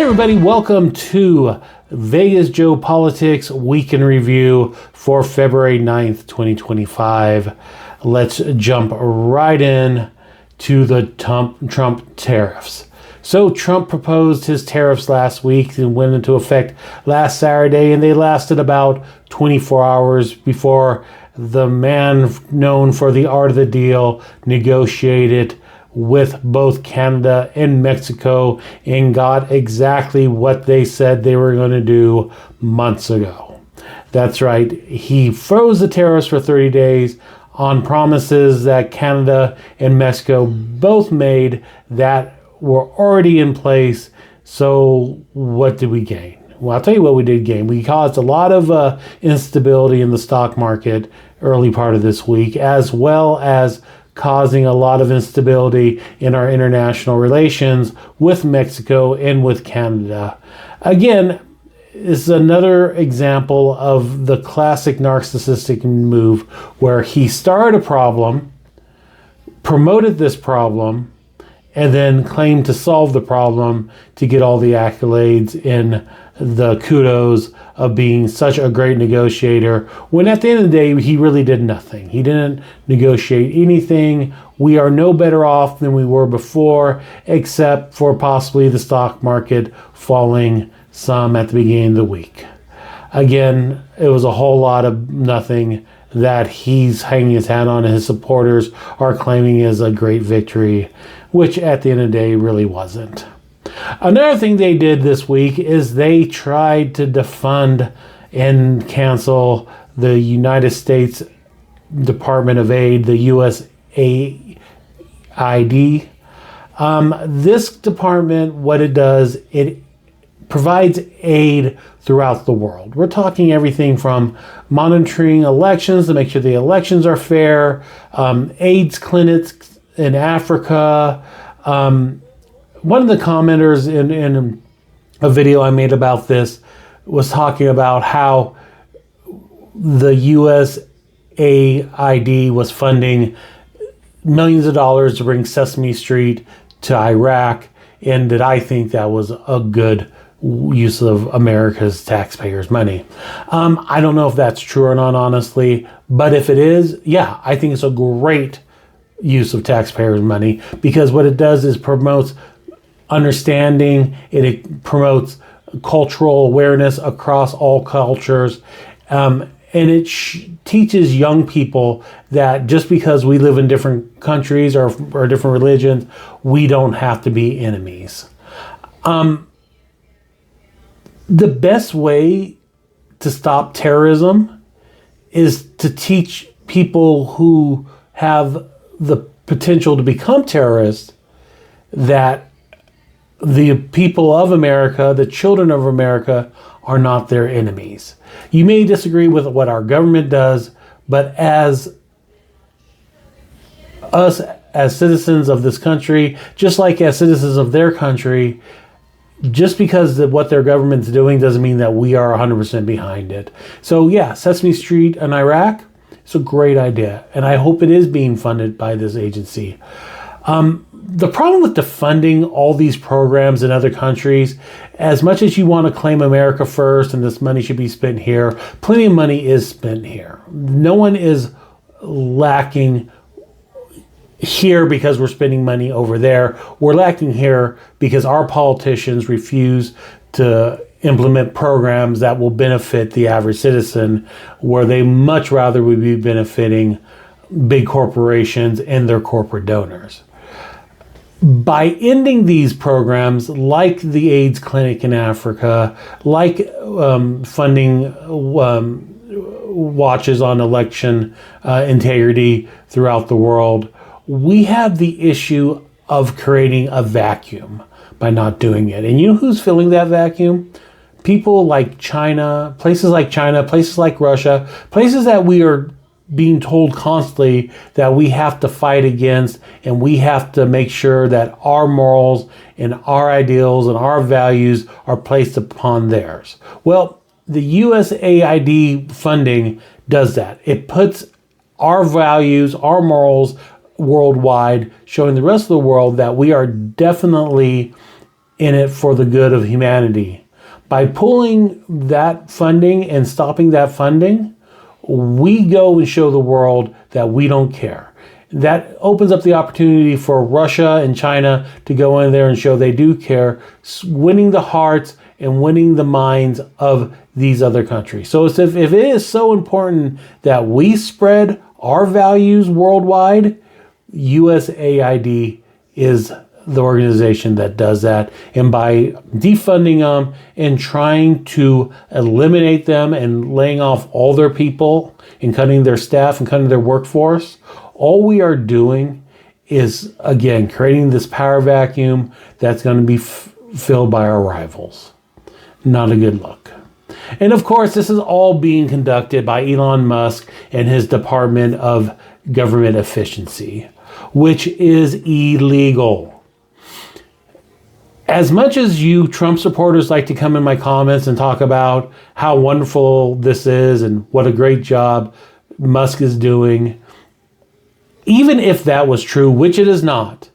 Hey everybody, welcome to Vegas Joe Politics Week in Review for February 9th, 2025. Let's jump right in to the Trump tariffs. So Trump proposed his tariffs last week and went into effect last Saturday, and they lasted about 24 hours before the man known for the art of the deal negotiated with both Canada and Mexico and got exactly what they said they were going to do months ago. That's right. He froze the tariffs for 30 days on promises that Canada and Mexico both made that were already in place. So what did we gain? Well, I'll tell you what we did gain. We caused a lot of instability in the stock market early part of this week, as well as causing a lot of instability in our international relations with Mexico and with Canada. Again, this is another example of the classic narcissistic move where he started a problem, promoted this problem, and then claimed to solve the problem to get all the accolades and the kudos of being such a great negotiator, when at the end of the day, he really did nothing. He didn't negotiate anything. We are no better off than we were before, except for possibly the stock market falling some at the beginning of the week. Again, it was a whole lot of nothing that he's hanging his hat on and his supporters are claiming is a great victory, which at the end of the day really wasn't. Another thing they did this week is they tried to defund and cancel the United States Department of Aid, the USAID. This department, what it does, it provides aid throughout the world. We're talking everything from monitoring elections to make sure the elections are fair, AIDS clinics in Africa. One of the commenters in a video I made about this was talking about how the USAID was funding millions of dollars to bring Sesame Street to Iraq, and that I think that was a good use of America's taxpayers' money. I don't know if that's true or not, honestly, but if it is, yeah, I think it's a great use of taxpayers' money, because what it does is promotes understanding, it promotes cultural awareness across all cultures, and it teaches young people that just because we live in different countries or different religions, we don't have to be enemies. The best way to stop terrorism is to teach people who have the potential to become terrorists that the people of America, the children of America, are not their enemies. You may disagree with what our government does, but as us, as citizens of this country, just like as citizens of their country, just because of what their government's doing doesn't mean that we are 100% behind it. So yeah, Sesame Street in Iraq, it's a great idea, and I hope it is being funded by this agency. The problem with defunding all these programs in other countries, as much as you want to claim America first and this money should be spent here, plenty of money is spent here. No one is lacking here because we're spending money over there. We're lacking here because our politicians refuse to implement programs that will benefit the average citizen, where they much rather would be benefiting big corporations and their corporate donors. By ending these programs, like the AIDS clinic in Africa, like funding watches on election integrity throughout the world, we have the issue of creating a vacuum by not doing it. And you know who's filling that vacuum? People like China, places like Russia, places that we are being told constantly that we have to fight against, and we have to make sure that our morals and our ideals and our values are placed upon theirs. Well, the USAID funding does that. It puts our values, our morals worldwide, showing the rest of the world that we are definitely in it for the good of humanity. By pulling that funding and stopping that funding, we go and show the world that we don't care. That opens up the opportunity for Russia and China to go in there and show they do care, winning the hearts and winning the minds of these other countries. So if it is so important that we spread our values worldwide, USAID is the organization that does that. And by defunding them and trying to eliminate them and laying off all their people and cutting their staff and cutting their workforce, all we are doing is, again, creating this power vacuum that's going to be filled by our rivals. Not a good look. And of course, this is all being conducted by Elon Musk and his Department of Government Efficacy, which is illegal. As much as you Trump supporters like to come in my comments and talk about how wonderful this is and what a great job Musk is doing, even if that was true, which it is not,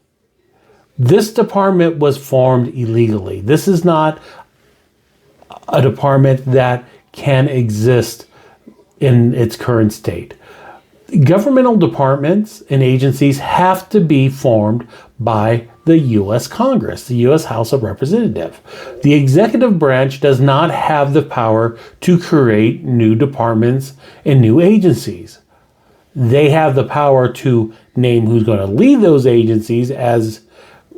this department was formed illegally. This is not a department that can exist in its current state. Governmental departments and agencies have to be formed by the U.S. Congress, the U.S. House of Representatives. The executive branch does not have the power to create new departments and new agencies. They have the power to name who's going to lead those agencies, as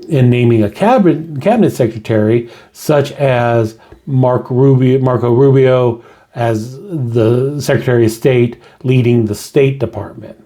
in naming a cabinet secretary, such as Marco Rubio as the Secretary of State leading the State Department.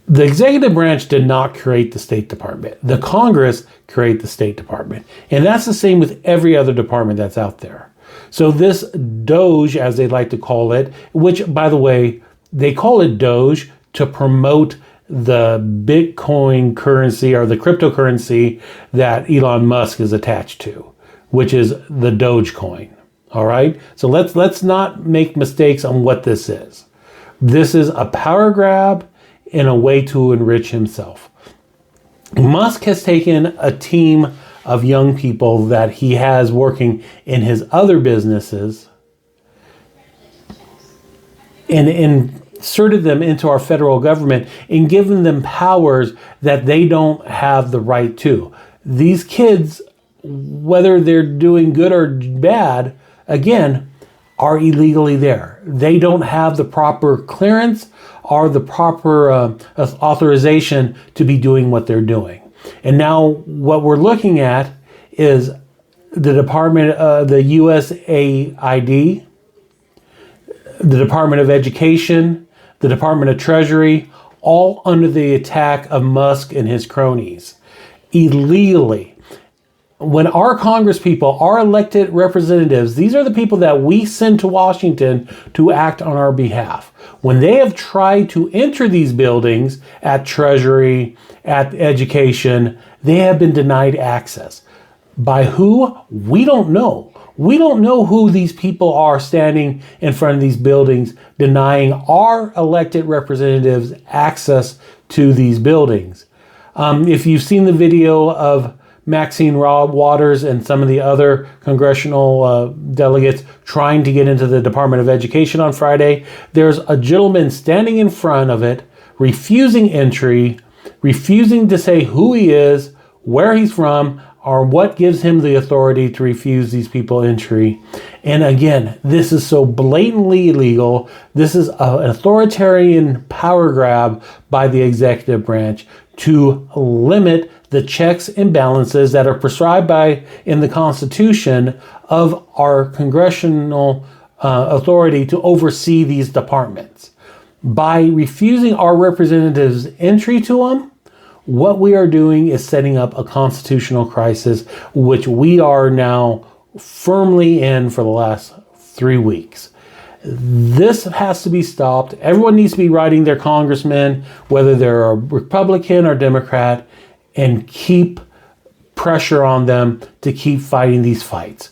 The executive branch did not create the State Department. The Congress created the State Department. And that's the same with every other department that's out there. So this DOGE, as they like to call it, which, by the way, they call it DOGE to promote the Bitcoin currency or the cryptocurrency that Elon Musk is attached to, which is the Dogecoin. All right. So let's not make mistakes on what this is. This is a power grab and a way to enrich himself. Musk has taken a team of young people that he has working in his other businesses and inserted them into our federal government and given them powers that they don't have the right to. These kids, whether they're doing good or bad, again, are illegally there. They don't have the proper clearance or the proper authorization to be doing what they're doing. And now what we're looking at is the Department, the USAID, the Department of Education, the Department of Treasury, all under the attack of Musk and his cronies, illegally. When our Congress people, our elected representatives, these are the people that we send to Washington to act on our behalf. When they have tried to enter these buildings at Treasury, at Education, they have been denied access. By who? We don't know. We don't know who these people are standing in front of these buildings denying our elected representatives access to these buildings. If you've seen the video of Maxine Waters and some of the other congressional delegates trying to get into the Department of Education on Friday, there's a gentleman standing in front of it, refusing entry, refusing to say who he is, where he's from, or what gives him the authority to refuse these people entry. And again, this is so blatantly illegal. This is an authoritarian power grab by the executive branch to limit the checks and balances that are prescribed by in the Constitution of our congressional authority to oversee these departments. By refusing our representatives entry to them, what we are doing is setting up a constitutional crisis, which we are now firmly in for the last 3 weeks. This has to be stopped. Everyone needs to be writing their congressmen, whether they're a Republican or Democrat, and keep pressure on them to keep fighting these fights.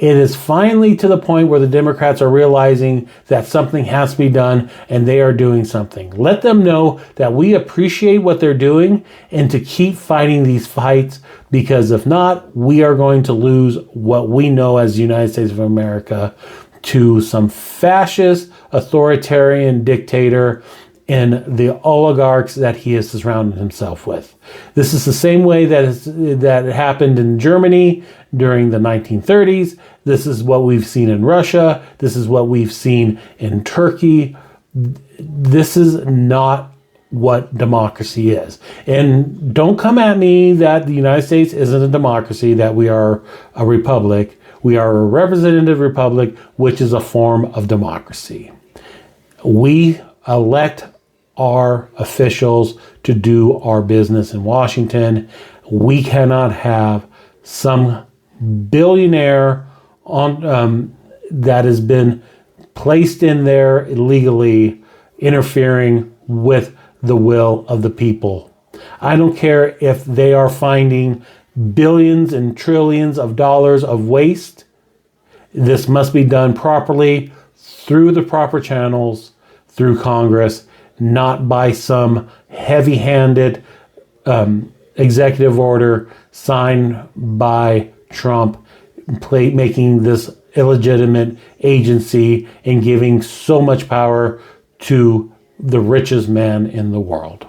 It is finally to the point where the Democrats are realizing that something has to be done, and they are doing something. Let them know that we appreciate what they're doing and to keep fighting these fights, because if not, we are going to lose what we know as the United States of America to some fascist, authoritarian dictator and the oligarchs that he has surrounded himself with. This is the same way that happened in Germany during the 1930s. This is what we've seen in Russia. This is what we've seen in Turkey. This is not what democracy is. And don't come at me that the United States isn't a democracy, that we are a republic. We are a representative republic, which is a form of democracy. We elect our officials to do our business in Washington. We cannot have some billionaire that has been placed in there illegally interfering with the will of the people. I don't care if they are finding billions and trillions of dollars of waste. This must be done properly through the proper channels, through Congress, not by some heavy-handed executive order signed by Trump, making this illegitimate agency and giving so much power to the richest man in the world.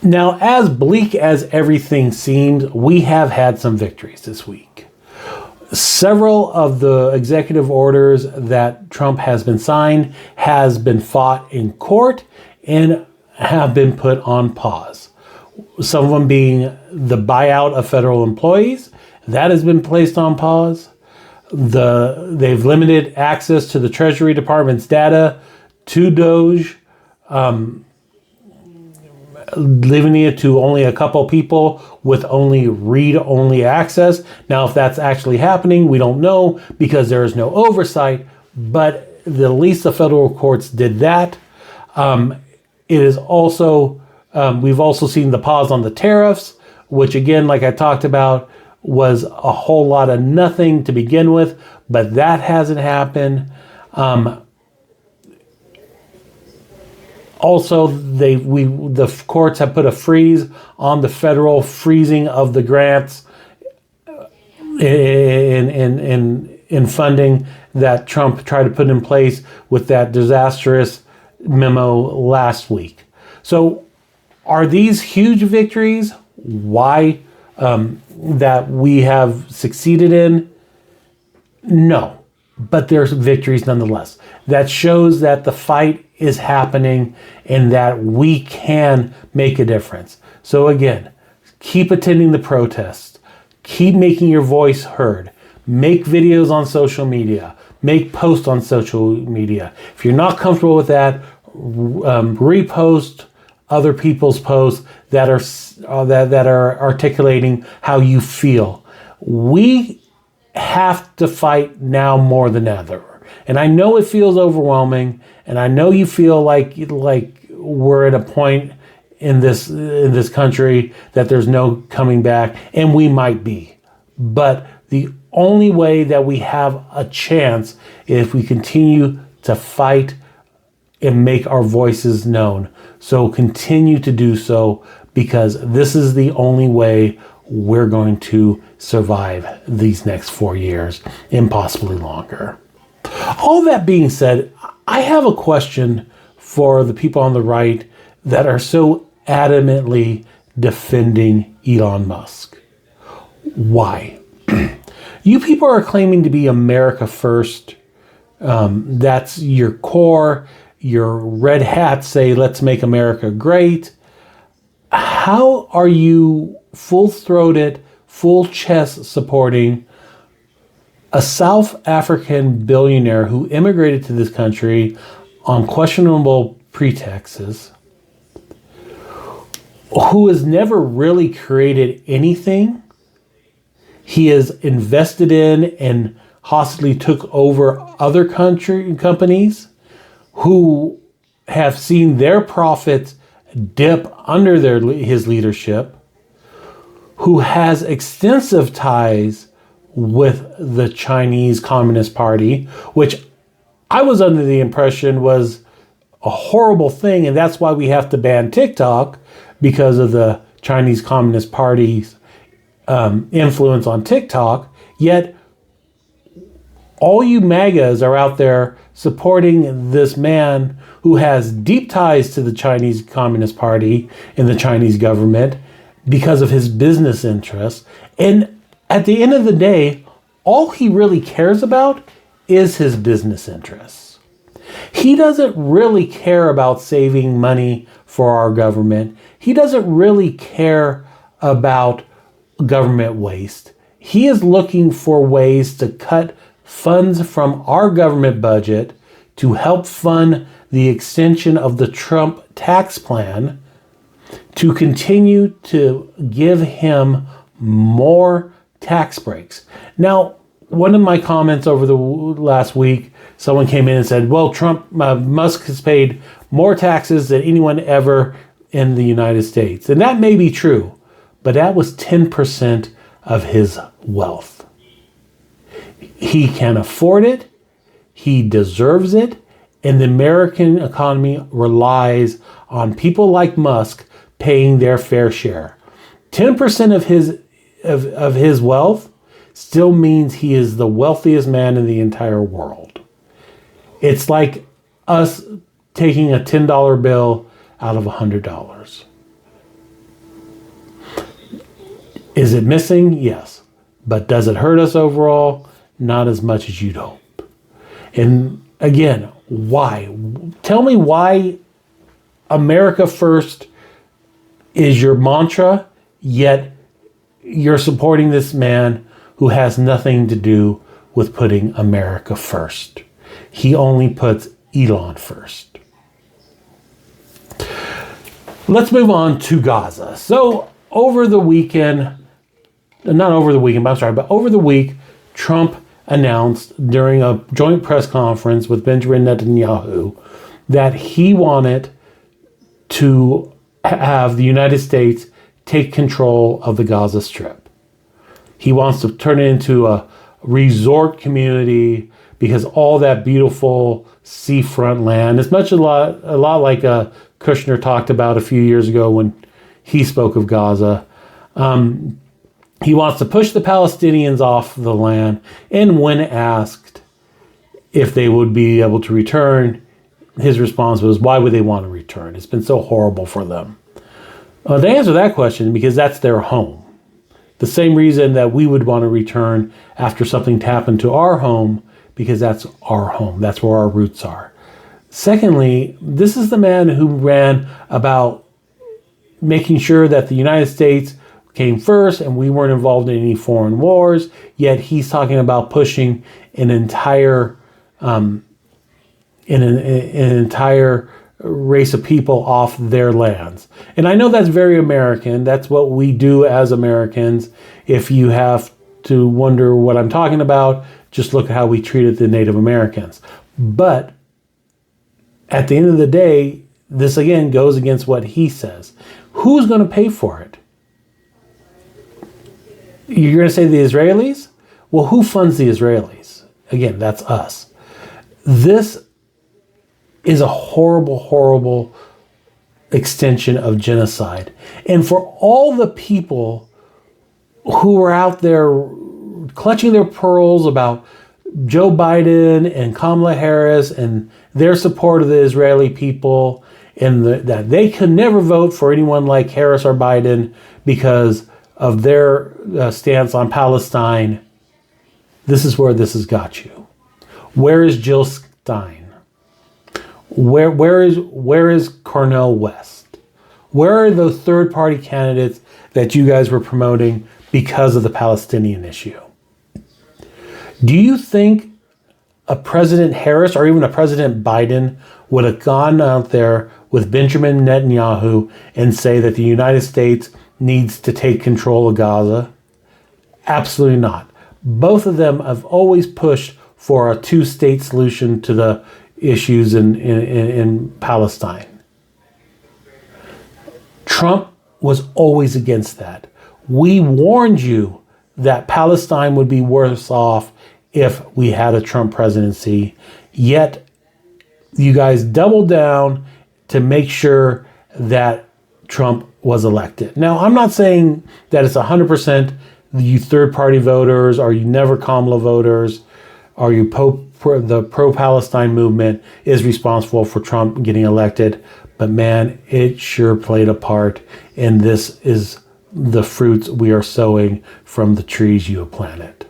Now, as bleak as everything seems, we have had some victories this week. Several of the executive orders that Trump has been signed has been fought in court and have been put on pause. Some of them being the buyout of federal employees, that has been placed on pause. They've limited access to the Treasury Department's data to DOGE, limiting it to only a couple people with only read-only access. Now, if that's actually happening, we don't know because there is no oversight, but at least the federal courts did that. It is also, we've also seen the pause on the tariffs, which again, like I talked about, was a whole lot of nothing to begin with, but that hasn't happened. Also, the courts have put a freeze on the federal freezing of the grants in funding that Trump tried to put in place with that disastrous memo last week. So, are these huge victories? Why that we have succeeded in? No, but there's victories nonetheless. That shows that the fight is happening and that we can make a difference. So again, keep attending the protests. Keep making your voice heard. Make videos on social media. Make posts on social media. If you're not comfortable with that, repost other people's posts that are articulating how you feel. We have to fight now more than ever. And I know it feels overwhelming, and I know you feel like we're at a point in this country that there's no coming back, and we might be. But the only way that we have a chance is if we continue to fight and make our voices known. So continue to do so, because this is the only way we're going to survive these next 4 years and possibly longer. All that being said, I have a question for the people on the right that are so adamantly defending Elon Musk. Why? You people are claiming to be America first. That's your core. Your red hats say, let's make America great. How are you full-throated, full chest supporting a South African billionaire who immigrated to this country on questionable pretexts, who has never really created anything? He has invested in and hostilely took over other companies who have seen their profits dip under his leadership, who has extensive ties with the Chinese Communist Party, which I was under the impression was a horrible thing, and that's why we have to ban TikTok, because of the Chinese Communist Party's influence on TikTok. Yet all you MAGAs are out there supporting this man who has deep ties to the Chinese Communist Party and the Chinese government because of his business interests. And at the end of the day, all he really cares about is his business interests. He doesn't really care about saving money for our government. He doesn't really care about government waste. He is looking for ways to cut funds from our government budget to help fund the extension of the Trump tax plan, to continue to give him more tax breaks. Now, one of my comments over the last week, someone came in and said, well, Musk has paid more taxes than anyone ever in the United States. And that may be true, but that was 10% of his wealth. He can afford it. He deserves it. And the American economy relies on people like Musk paying their fair share. 10% of his wealth still means he is the wealthiest man in the entire world. It's like us taking a $10 bill out of $100. Is it missing? Yes. But does it hurt us overall? Not as much as you'd hope. And again, why? Tell me why America first is your mantra, yet you're supporting this man who has nothing to do with putting America first. He only puts Elon first. Let's move on to Gaza. So over the week, Trump announced during a joint press conference with Benjamin Netanyahu that he wanted to have the United States take control of the Gaza Strip. He wants to turn it into a resort community because all that beautiful seafront land, as much a lot like Kushner talked about a few years ago when he spoke of Gaza. He wants to push the Palestinians off the land, and when asked if they would be able to return, his response was, why would they want to return? It's been so horrible for them. The answer to that question, because that's their home. The same reason that we would want to return after something happened to our home, because that's our home. That's where our roots are. Secondly, this is the man who ran about making sure that the United States came first and we weren't involved in any foreign wars, yet he's talking about pushing an entire entire race of people off their lands. And I know that's very American. That's what we do as Americans. If you have to wonder what I'm talking about, just look at how we treated the Native Americans. But at the end of the day, this again goes against what he says. Who's going to pay for it? You're going to say the Israelis? Well, who funds the Israelis? Again, that's us. This is a horrible, horrible extension of genocide. And for all the people who are out there clutching their pearls about Joe Biden and Kamala Harris and their support of the Israeli people, and that they could never vote for anyone like Harris or Biden because of their stance on Palestine, this is where this has got you. Where is Jill Stein? Where is Cornel West? Where are those third-party candidates that you guys were promoting because of the Palestinian issue? Do you think a President Harris or even a President Biden would have gone out there with Benjamin Netanyahu and say that the United States needs to take control of Gaza? Absolutely not. Both of them have always pushed for a two-state solution to the issues in Palestine. Trump was always against that. We warned you that Palestine would be worse off if we had a Trump presidency. Yet you guys doubled down to make sure that Trump was elected. Now, I'm not saying that it's 100% you third-party voters, or you never Kamala voters, or you the pro-Palestine movement is responsible for Trump getting elected. But man, it sure played a part, and this is the fruits we are sowing from the trees you have planted.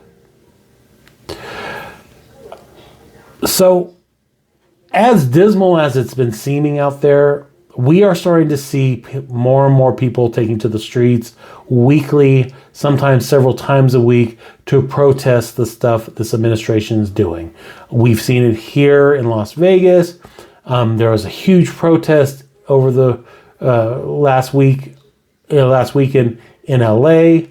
So, as dismal as it's been seeming out there, we are starting to see more and more people taking to the streets weekly, sometimes several times a week, to protest the stuff this administration is doing. We've seen it here in Las Vegas. There was a huge protest over the last weekend in LA.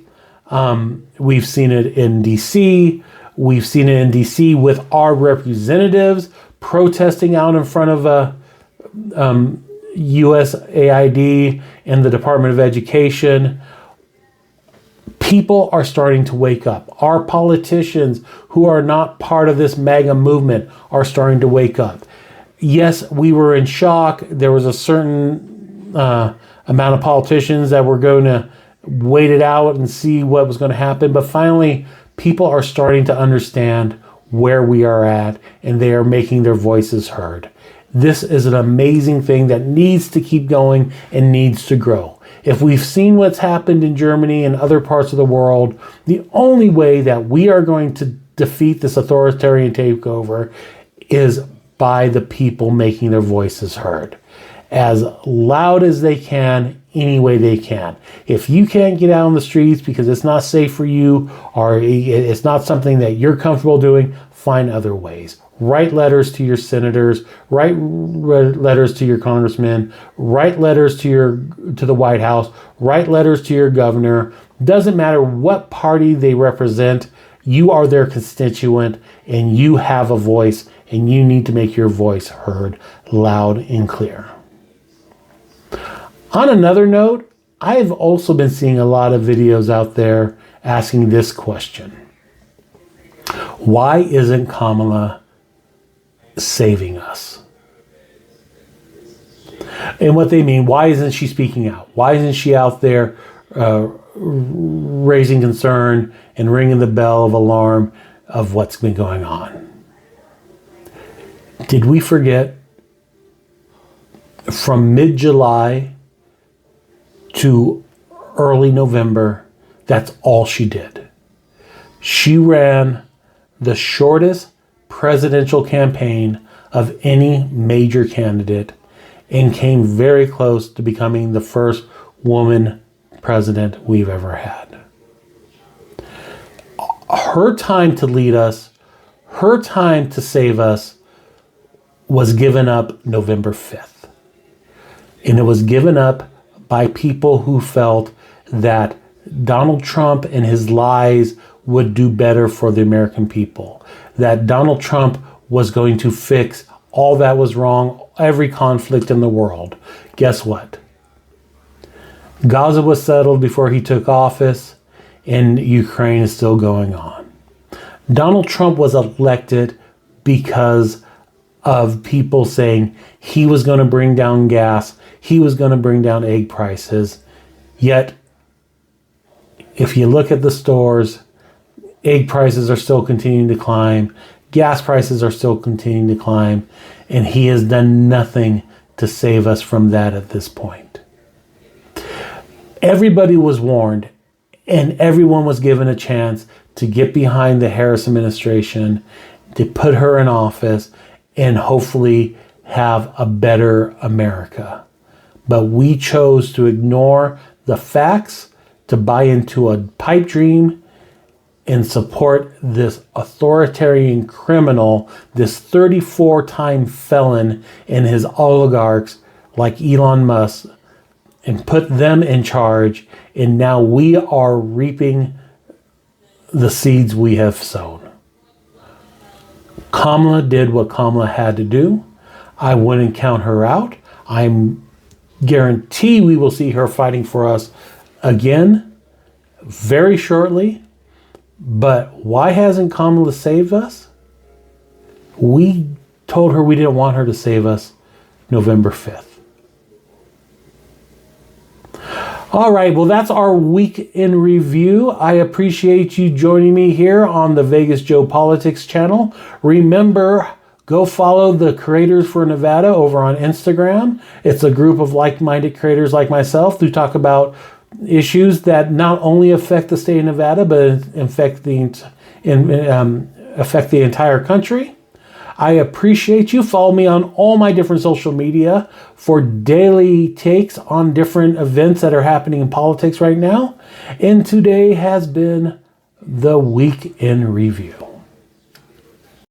We've seen it in DC. We've seen it in DC with our representatives protesting out in front of USAID and the Department of Education. People are starting to wake up. Our politicians who are not part of this MAGA movement are starting to wake up. Yes, we were in shock. There was a certain amount of politicians that were going to wait it out and see what was going to happen. But finally, people are starting to understand where we are at, and they are making their voices heard. This is an amazing thing that needs to keep going and needs to grow. If we've seen what's happened in Germany and other parts of the world, the only way that we are going to defeat this authoritarian takeover is by the people making their voices heard, as loud as they can, any way they can. If you can't get out on the streets because it's not safe for you, or it's not something that you're comfortable doing, find other ways. Write letters to your senators, write letters to your congressmen, write letters to the White House, write letters to your governor. Doesn't matter what party they represent, you are their constituent and you have a voice, and you need to make your voice heard loud and clear. On another note, I've also been seeing a lot of videos out there asking this question: why isn't Kamala saving us? And what they mean, why isn't she speaking out? Why isn't she out there raising concern and ringing the bell of alarm of what's been going on? Did we forget from mid-July to early November, that's all she did? She ran the shortest presidential campaign of any major candidate and came very close to becoming the first woman president we've ever had. Her time to lead us, her time to save us, was given up November 5th. And it was given up by people who felt that Donald Trump and his lies would do better for the American people, that Donald Trump was going to fix all that was wrong, every conflict in the world. Guess what? Gaza was settled before he took office, and Ukraine is still going on. Donald Trump was elected because of people saying he was going to bring down gas, he was going to bring down egg prices. Yet, if you look at the stores, egg prices are still continuing to climb, gas prices are still continuing to climb, and he has done nothing to save us from that at this point. Everybody was warned, and everyone was given a chance to get behind the Harris administration, to put her in office, and hopefully have a better America. But we chose to ignore the facts, to buy into a pipe dream, and support this authoritarian criminal, this 34-time felon, and his oligarchs like Elon Musk, and put them in charge. And now we are reaping the seeds we have sown. Kamala did what Kamala had to do. I wouldn't count her out. I'm guarantee we will see her fighting for us again very shortly. But why hasn't Kamala saved us? We told her we didn't want her to save us November 5th. All right, well, that's our week in review. I appreciate you joining me here on the Vegas Joe Politics channel. Remember, go follow the Creators for Nevada over on Instagram. It's a group of like-minded creators like myself who talk about issues that not only affect the state of Nevada, but affect the entire country. I appreciate you. Follow me on all my different social media for daily takes on different events that are happening in politics right now. And today has been the Week in Review.